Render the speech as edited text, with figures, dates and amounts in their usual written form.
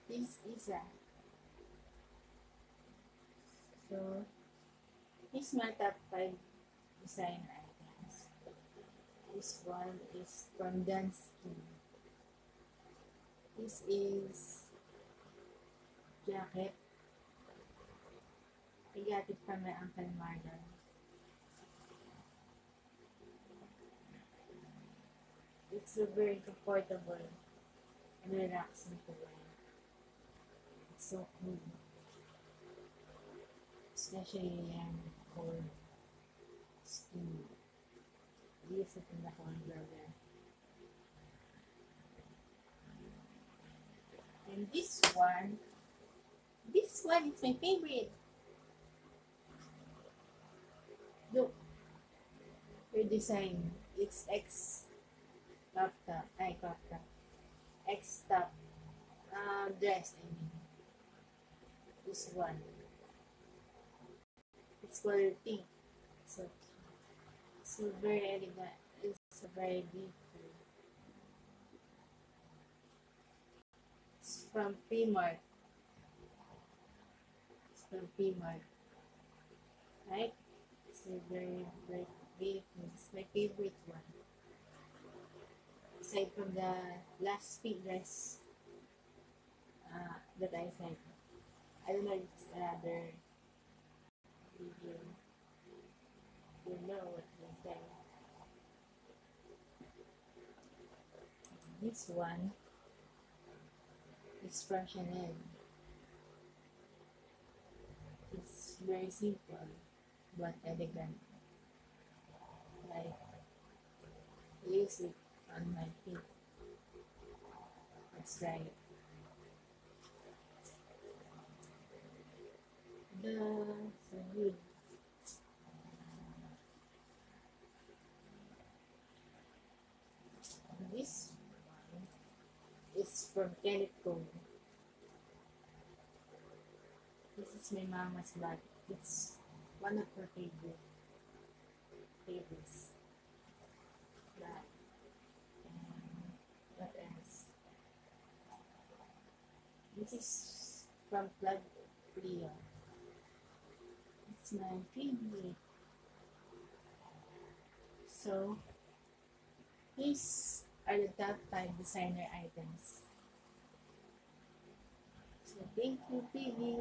this is a. So, here's my top 5 design items. This one is from Dunsky. This is jacket. I got it from my Uncle Marlon. It's so very comfortable and relaxing to wear. It's so cool. Especially cold skin. Use it in the cold weather. And this one is my favorite. Look, your design. It's X top. X top dress. I mean, this one. It's color pink. So it's very elegant. It's very beautiful. It's from Primark. Right? It's a very, very beautiful. It's my favorite one. Aside from the last pink dress that I said. I don't know if it's another video. You know what I said. This one is from Chanel. It's very simple but elegant. Like, use it on my feet. Let's try it. So good. This one is from Kenneth Cole. This is my mama's bag. It's one of her favorites. That and what else? This is from Club Leo. It's my favorite. So, these are the top 5 designer items. So, thank you, Piggy.